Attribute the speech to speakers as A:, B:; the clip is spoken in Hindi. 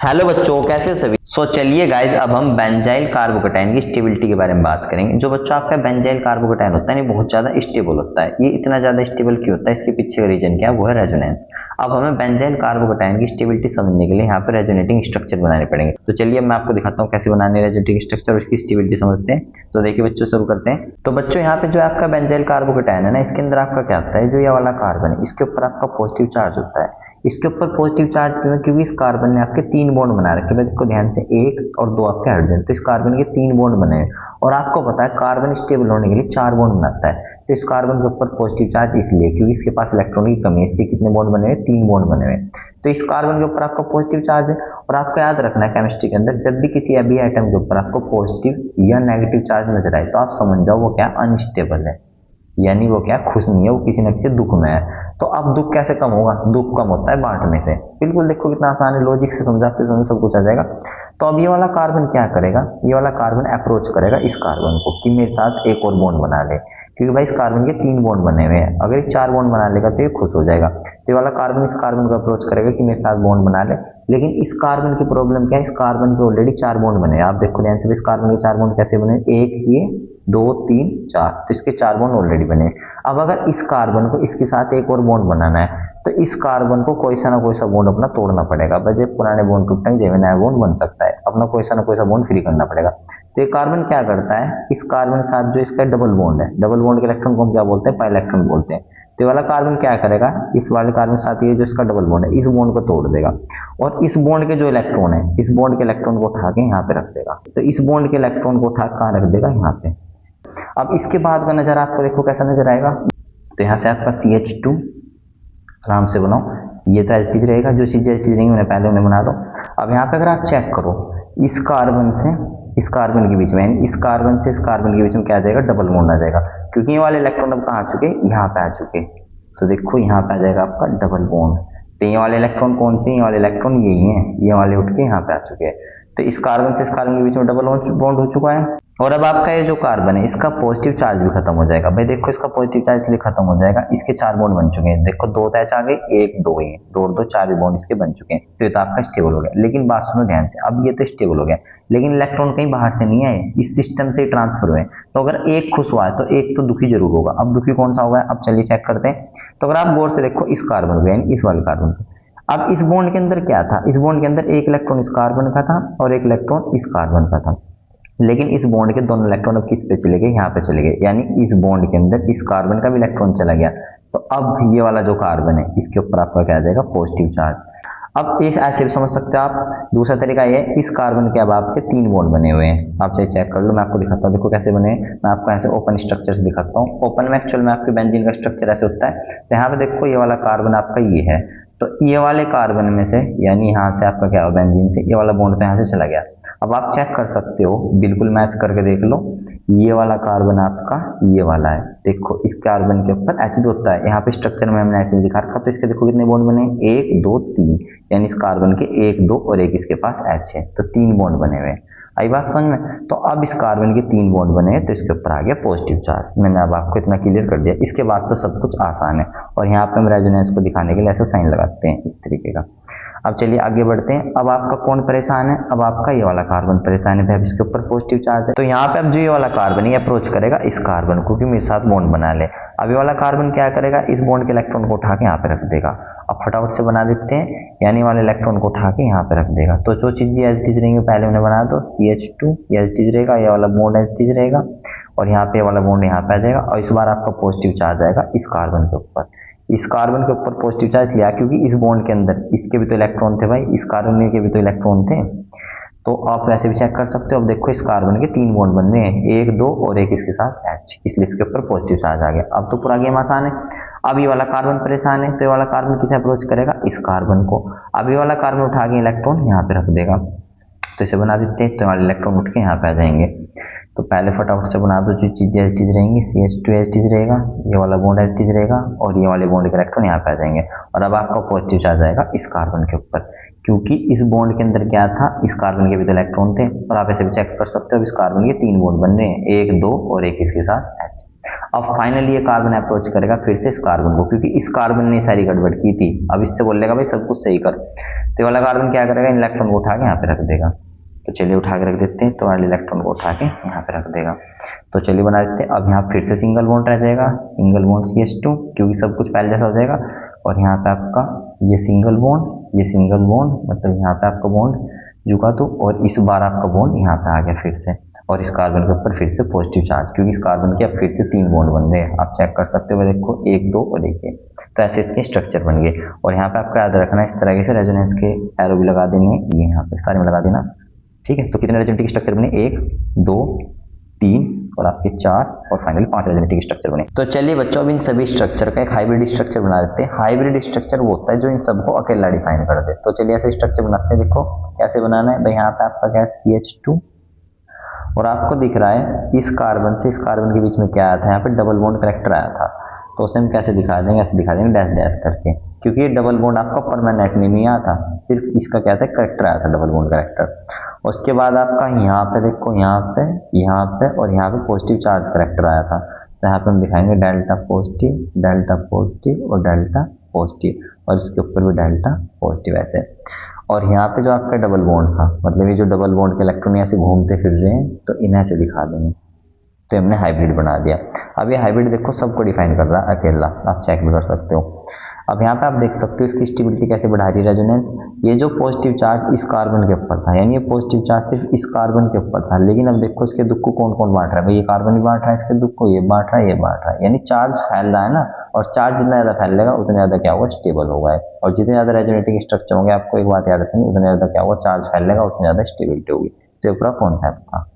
A: हेलो बच्चों, कैसे हो सभी। चलिए गाइज, अब हम बेंजाइल कार्बोकेटाइन की स्टेबिलिटी के बारे में बात करेंगे। जो बच्चों आपका बेंजाइल कार्बोकेटाइन होता है, ये बहुत ज्यादा स्टेबल होता है। ये इतना ज्यादा स्टेबल क्यों होता है, इसके पीछे का रीजन क्या है, वो है रेजोनेंस। अब हमें बेंजाइल कार्बोकेटाइन की स्टेबिलिटी समझने के लिए यहाँ पे रेजोनेटिंग स्ट्रक्चर बनाने पड़ेंगे। तो चलिए मैं आपको दिखाता हूँ कैसे बनाने रेजोनेटिंग स्ट्रक्चर और इसकी स्टेबिलिटी समझते हैं। तो देखिए बच्चों, शुरू करते हैं। तो बच्चों यहाँ पे जो आपका बेंजाइल कार्बोकेटाइन है ना, इसके अंदर आपका क्या होता है, जो ये वाला कार्बन है इसके ऊपर आपका पॉजिटिव चार्ज होता है। इसके ऊपर पॉजिटिव चार्ज क्यों है, क्योंकि इस कार्बन ने आपके 3 बॉन्ड बना रखे हैं। देखो ध्यान से, 1 और 2 आपके हाइड्रोजन, तो इस कार्बन के 3 बॉन्ड बने हैं। और आपको पता है कार्बन स्टेबल होने के लिए 4 बॉन्ड बनाता है। तो इस कार्बन के ऊपर पॉजिटिव चार्ज इसलिए क्योंकि इसके पास इलेक्ट्रॉन की कमी है। इसके कितने बॉन्ड बने हुए, 3 बॉन्ड बने हुए। तो इस कार्बन के ऊपर आपका पॉजिटिव चार्ज है। और आपको याद रखना है केमिस्ट्री के अंदर, जब भी किसी अभी एटम के ऊपर आपको पॉजिटिव या नेगेटिव चार्ज नजर आए तो आप समझ जाओ वो क्या अनस्टेबल है, यानी वो क्या खुश नहीं है, वो किसी न किसी दुख में है। तो अब दुख कैसे कम होगा, दुख कम होता है बांटने से। बिल्कुल देखो कितना आसान है, लॉजिक से समझाते समझ सब कुछ आ जाएगा। तो अब ये वाला कार्बन क्या करेगा, ये वाला कार्बन अप्रोच करेगा इस कार्बन को कि मेरे साथ एक और बॉन्ड बना ले। क्योंकि भाई इस कार्बन के 3 बॉन्ड बने हुए हैं, अगर ये 4 बॉन्ड बना लेगा तो ये खुश हो जाएगा। तो ये वाला कार्बन इस कार्बन को अप्रोच करेगा कि मेरे साथ बॉन्ड बना ले। लेकिन इस कार्बन की प्रॉब्लम क्या है, इस कार्बन के ऑलरेडी 4 बॉन्ड बने हैं। आप देखो ध्यान से, इस कार्बन के 4 बॉन्ड कैसे बने, एक ये, 2 3 4, तो इसके 4 बॉन्ड ऑलरेडी बने। अब अगर इस कार्बन को इसके साथ एक और बॉन्ड बनाना है तो इस कार्बन को कोई सा ना कोई सा बॉन्ड अपना तोड़ना पड़ेगा। बजे पुराने बॉन्ड टूटेंगे, जब नया बॉन्ड बन सकता है, अपना कोई सा ना कोई सा बॉन्ड फ्री करना पड़ेगा। तो ये कार्बन क्या करता है, इस कार्बन के साथ जो इसका डबल बॉन्ड है, डबल बॉन्ड के इलेक्ट्रॉन को हम क्या बोलते हैं, पाइलेक्ट्रॉन बोलते हैं। तो ये वाला कार्बन क्या करेगा, इस वाले कार्बन के साथ ये जो इसका डबल बॉन्ड है, इस बॉन्ड को तोड़ देगा। और इस बॉन्ड के जो इलेक्ट्रॉन है, इस बॉन्ड के इलेक्ट्रॉन को उठा के यहाँ पे रख देगा। तो इस बॉन्ड के इलेक्ट्रॉन को उठा कहाँ रख देगा, यहाँ पे। अब इसके बाद का नजर आपको देखो कैसा नजर आएगा। तो यहाँ से आपका CH2 आराम से बनाओ, ये तो एच रहेगा। जो चीजें एच नहीं मैंने पहले उन्हें बना दो। अब यहाँ पे अगर आप चेक करो, इस कार्बन से इस कार्बन के बीच में, इस कार्बन से इस कार्बन के बीच में क्या आ जाएगा, डबल बॉन्ड आ जाएगा। क्योंकि ये वाले इलेक्ट्रॉन अब कहाँ आ चुके, यहाँ पे आ चुके। तो देखो यहाँ पे आ जाएगा आपका डबल बॉन्ड। तो ये वाले इलेक्ट्रॉन कौन से, ये वाले इलेक्ट्रॉन यही है, ये वाले उठ के यहाँ पे आ चुके हैं। तो इस कार्बन से इस कार्बन के बीच में डबल बॉन्ड हो चुका है। और अब आपका ये जो कार्बन है, इसका पॉजिटिव चार्ज भी खत्म हो जाएगा। भाई देखो, इसका पॉजिटिव चार्ज इसलिए खत्म हो जाएगा, इसके 4 बॉन्ड बन चुके हैं। देखो 2 अटैच आ गए, 1 2 ही, 2 और 2 4 बॉन्ड इसके बन चुके हैं। तो ये तो आपका स्टेबल हो गया। लेकिन बात सुनो ध्यान से, अब ये तो स्टेबल हो गया, लेकिन इलेक्ट्रॉन कहीं बाहर से नहीं आए, इस सिस्टम से ट्रांसफर हुए। तो अगर एक खुश हुआ है तो एक तो दुखी जरूर होगा। अब दुखी कौन सा होगा, अब चलिए चेक करते हैं। तो अगर आप गौर से देखो, इस कार्बन को यानी इस वाले कार्बन को, अब इस बॉन्ड के अंदर क्या था, इस बॉन्ड के अंदर एक इलेक्ट्रॉन इस कार्बन का था और एक इलेक्ट्रॉन इस कार्बन का था। लेकिन इस बॉन्ड के दोनों इलेक्ट्रॉन अब किस पे चले गए, यहाँ पे चले गए। यानी इस बॉन्ड के अंदर इस कार्बन का भी इलेक्ट्रॉन चला गया। तो अब ये वाला जो कार्बन है, इसके ऊपर आपका क्या आ जाएगा, पॉजिटिव चार्ज। अब इस ऐसे भी समझ सकते हो आप। दूसरा तरीका ये है, इस कार्बन के अब आपके 3 बॉन्ड बने हुए हैं। आप चाहे चेक कर लो, मैं आपको दिखाता हूँ। देखो कैसे बने हैं, मैं आपको ऐसे ओपन स्ट्रक्चर से दिखाता हूँ। ओपन में एक्चुअल में आपके बेंजीन का स्ट्रक्चर ऐसे होता है। तो यहाँ पे देखो, ये वाला कार्बन आपका ये है। तो ये वाले कार्बन में से, यानी यहाँ से आपका क्या हुआ, बेंजीन से ये वाला बॉन्ड तो यहाँ से चला गया। अब आप चेक कर सकते हो, बिल्कुल मैच करके देख लो। ये वाला कार्बन आपका ये वाला है। देखो इस कार्बन के ऊपर H होता है, यहाँ पे स्ट्रक्चर में हमने H दिखा रखा। तो इसके देखो कितने बॉन्ड बने, 1 2 3, यानी इस कार्बन के 1 2 और एक इसके पास H है। तो 3 बॉन्ड बने हुए हैं। आई बात समझ में। तो अब इस कार्बन के 3 बॉन्ड बने हैं, तो इसके ऊपर आ गया पॉजिटिव चार्ज। मैंने अब आपको इतना क्लियर कर दिया। इसके बाद तो सब कुछ आसान है। और यहाँ पे हम रेजोनेंस को दिखाने के लिए ऐसा साइन लगाते हैं, इस तरीके का। अब चलिए आगे बढ़ते हैं। अब आपका कौन परेशान है, अब आपका ये वाला कार्बन परेशान है। इसके ऊपर पॉजिटिव चार्ज है। तो यहाँ पे अब जो ये वाला कार्बन है, ये अप्रोच करेगा इस कार्बन को कि मेरे साथ बॉन्ड बना ले। अब ये वाला कार्बन क्या करेगा, इस बॉन्ड के इलेक्ट्रॉन को उठा के यहाँ पे रख देगा। अब फटाफट से बना देते हैं, यानी वाले इलेक्ट्रॉन को उठा के यहाँ पे रख देगा। तो जो चीज एच डी रहेंगे पहले उन्हें बना दो। CH2 ये एच डी रहेगा, ये वाला बॉन्ड एच डी रहेगा, और यहाँ पे वाला बॉन्ड यहाँ पे आ जाएगा। और इस बार आपका पॉजिटिव चार्ज आएगा इस कार्बन के ऊपर। इस कार्बन के ऊपर पॉजिटिव चार्ज लिया क्योंकि इस बॉन्ड के अंदर इसके भी तो इलेक्ट्रॉन थे भाई, इस कार्बन के भी तो इलेक्ट्रॉन थे। तो आप वैसे भी चेक कर सकते हो। अब देखो इस कार्बन के 3 बॉन्ड बन रहे हैं, 1 2 और एक इसके साथ H, इसलिए इसके ऊपर पॉजिटिव चार्ज आ गया। अब तो पूरा गेम आसान है। अब ये वाला कार्बन परेशान है, तो ये वाला कार्बन किसे अप्रोच करेगा, इस कार्बन को। अब ये वाला कार्बन उठा के इलेक्ट्रॉन यहाँ पे रख देगा। तो इसे बना देते हैं। तो हमारे इलेक्ट्रॉन उठ के यहाँ पे आ जाएंगे। तो पहले फटाफट से बना दो। जो चीजें एच रहेंगी, CH2 एच रहेगा, ये वाला बॉन्ड एच रहेगा, और ये वाले बॉन्ड के इलेक्ट्रॉन यहाँ पे आ जाएंगे। और अब आपका पॉजिटिव चार्ज आएगा इस कार्बन के ऊपर, क्योंकि इस बॉन्ड के अंदर क्या था, इस कार्बन के भी तो इलेक्ट्रॉन थे। और आप ऐसे भी चेक कर सकते हो, इस कार्बन के 3 बॉन्ड बन रहे हैं, 1 2 और एक इसके साथ H। अब फाइनली ये कार्बन अप्रोच करेगा फिर से इस कार्बन को, क्योंकि इस कार्बन ने सारी गड़बड़ की थी। अब इससे बोलेगा भाई सब कुछ सही कर। तो ये वाला कार्बन क्या करेगा, इन इलेक्ट्रॉन को उठा के यहाँ पे रख देगा। तो चलिए उठा के रख देते हैं, तो वाले इलेक्ट्रॉन को उठा के यहाँ पे रख देगा। तो चलिए बना देते हैं। अब यहाँ फिर से सिंगल बॉन्ड रह जाएगा, सिंगल बॉन्ड CH2, क्योंकि सब कुछ पहले जैसा हो जाएगा। और यहाँ पे आपका ये सिंगल बॉन्ड, ये सिंगल बॉन्ड, मतलब यहाँ पे आपका बॉन्ड झुका तो, और इस बार आपका बॉन्ड यहाँ पे आ गया फिर से, और इस कार्बन के ऊपर फिर से पॉजिटिव चार्ज, क्योंकि इस कार्बन के अब फिर से 3 बॉन्ड बन गए। आप चेक कर सकते हो, देखो 1 2 और 1 है। तो ऐसे इसके स्ट्रक्चर बन गए। और यहाँ पे आपको याद रखना है, इस तरह से रेजोनेंस के एरो भी लगा देने, ये यहाँ पे सारे में लगा देना, ठीक है। तो कितने रेजोनेटिक स्ट्रक्चर बने, 1 2 3 और आपके 4 और फाइनली 5 रेजोनेटिक स्ट्रक्चर बने। तो चलिए बच्चों, अब इन सभी स्ट्रक्चर का एक हाइब्रिड स्ट्रक्चर बना देते हैं। हाइब्रिड स्ट्रक्चर वो होता है जो इन सबको अकेला डिफाइन कर दे। तो चलिए ऐसे स्ट्रक्चर बनाते हैं। देखो कैसे बनाना है भाई, यहाँ पे आपका क्या है, CH2, और आपको दिख रहा है इस कार्बन से इस कार्बन के बीच में क्या आया था, यहाँ पे डबल बॉन्ड करेक्टर आया था। तो उसे हम कैसे दिखा देंगे, ऐसे दिखा देंगे डैश डैश करके, क्योंकि ये डबल बॉन्ड आपका परमानेंट नहीं आया था, सिर्फ इसका क्या था, करेक्टर आया था, डबल बॉन्ड करेक्टर। उसके बाद आपका यहाँ पे देखो, यहाँ पे और यहाँ पे पॉजिटिव चार्ज करेक्टर आया था। तो यहाँ पे हम दिखाएंगे डेल्टा पॉजिटिव और डेल्टा पॉजिटिव, और इसके ऊपर भी डेल्टा पॉजिटिव ऐसे। और यहाँ पे जो आपका डबल बॉन्ड था, मतलब ये जो डबल बॉन्ड के इलेक्ट्रॉन ऐसे घूमते फिर रहे हैं, तो इन्हें ऐसे दिखा देंगे। तो हमने हाइब्रिड बना दिया। अब ये हाइब्रिड देखो सबको डिफाइन कर रहा है अकेला, आप चेक भी कर सकते हो। अब यहाँ पे आप देख सकते हो इसकी स्टेबिलिटी कैसे बढ़ा रही है रेजोनेंस। ये जो पॉजिटिव चार्ज इस कार्बन के ऊपर था, यानी ये पॉजिटिव चार्ज सिर्फ इस कार्बन के ऊपर था, लेकिन अब देखो इसके दुख को कौन कौन बांट रहा है भाई, ये कार्बन भी बांट रहा है, इसके दुख को ये बांट रहा है, ये बांट रहा है, यानी चार्ज फैल रहा है ना। और चार्ज जितना ज्यादा फैलेगा उतना ज्यादा क्या होगा, स्टेबल होगा। और जितने ज्यादा रेजोनेटिंग स्ट्रक्चर होंगे, आपको एक बात याद रखनी, उतना ज्यादा क्या होगा, चार्ज फैलेगा, उतनी ज्यादा स्टेबिलिटी होगी। तो ये पूरा कॉन्सेप्ट था।